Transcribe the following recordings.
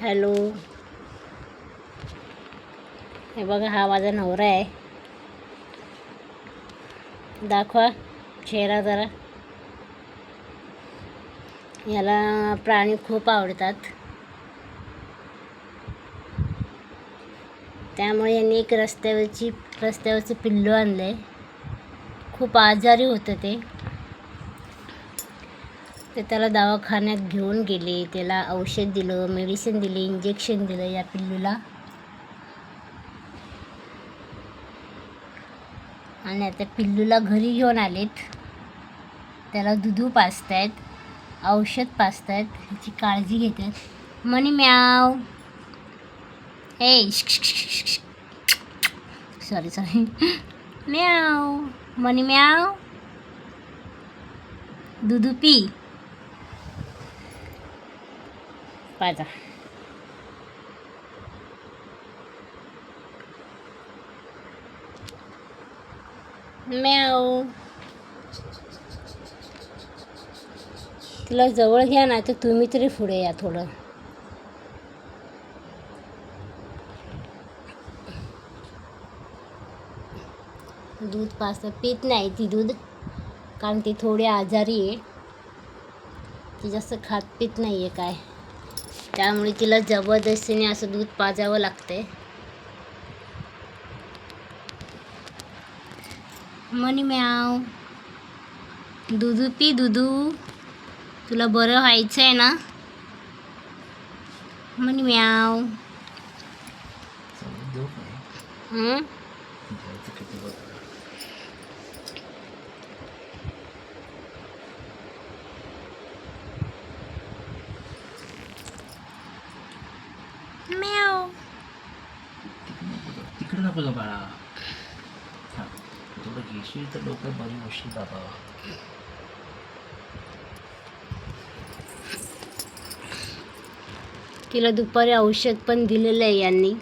Hello, हे बघा, हा माझा नवरा आहे. दाखवा चेहरा जरा. याला प्राणी खूप आवडतात, त्यामुळे यांनी एक रस्त्यावरचे पिल्लू आणले. खूप आजारी होतं ते त्याला दवाखान्यात घेऊन गेले. त्याला औषध दिलं, मेडिसिन दिली, इंजेक्शन दिलं या पिल्लूला. आणि आता पिल्लूला घरी घेऊन आलेत. त्याला दूध पाजतायत, औषध पाजतायत, ह्याची काळजी घेतात. मनी म्याव. हे सॉरी म्याव. मनी म्याव. दूध पी. पाजा. म्याव. तिला जवळ घ्या ना, तर तुम्ही तरी पुढे या थोडं. दूध पाजता पीत नाही ती दूध, कारण ती थोडी आजारी आहे. ती जास्त खात पीत नाही आहे काय, त्यामुळे तिला जबरदस्तीने असं दूध पाजावं लागते. मनी म्याव. दूध पी. दूधू, तुला बरं व्हायचं आहे ना. मनी म्याव. म्याव. तिकडे नको जाऊ बाळा. थोडं घेशील तर डोकं बरी होशील बाबा. तिला दुपारी औषध पण दिलेलं आहे यांनी.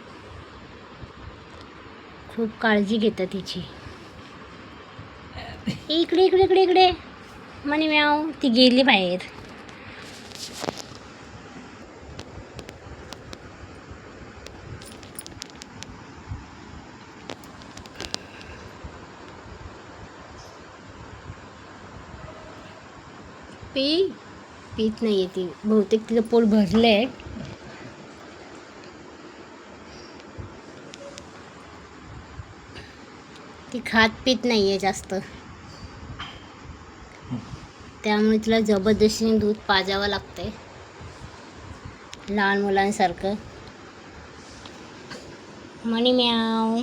खूप काळजी घेतात तिची. इकडे इकडे इकडे इकडे. मनी म्याव. ती गेली बाहेर. पीत नाही आहे ती. बहुतेक तिचं पोट भरलं आहे. ती खात पीत नाही आहे जास्त, त्यामुळे तिला जबरदस्तीने दूध पाजावं लागतंय लहान मुलांसारखं. मनी म्याव.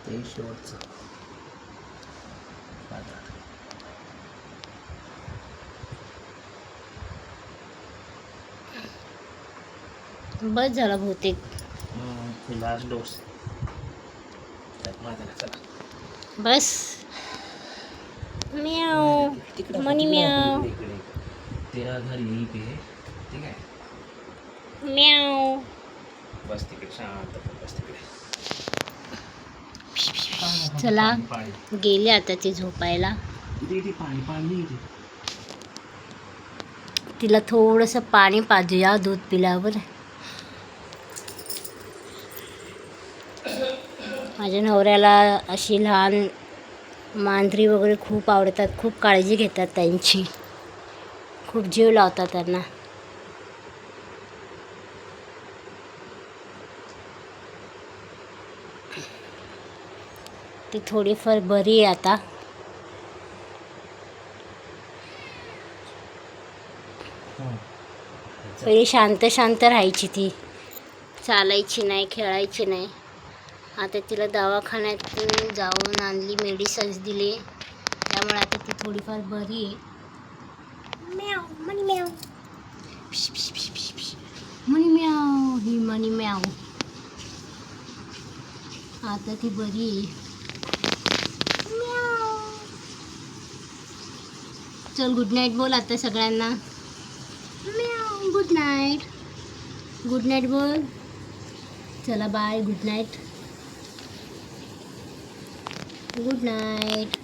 ते शेवटचं बस झाला बहुतेक. Last dose. बस. म्याव. मनी म्याव. तेरा घर यहीं पे है, ठीक है. म्याव. बस तिकडे शांत बस तिकडे. चला, गेले आता ती झोपायला. पाणी. तिला थोडंसं पाणी पाजूया दूध पिल्यावर. माझ्या नवऱ्याला अशी लहान मांजरी वगैरे खूप आवडतात. खूप काळजी घेतात त्यांची, खूप जीव लावतात त्यांना. ती थोडीफार बरी आहे आता. पहिले शांत शांत राहायची ती, चालायची नाही, खेळायची नाही. आता तिला दवाखान्यात जाऊन आणली, मेडिसिन्स दिले, त्यामुळे आता ती थोडीफार बरी आहे. म्याव. मनी म्याव. मनी म्याव. ही मनी म्याव. आता ती बरी आहे. म्याव. चल, गुड नाईट बोल आता सगळ्यांना. म्याव. Good night. गुड नाईट बोल. चला bye, good night. Good night.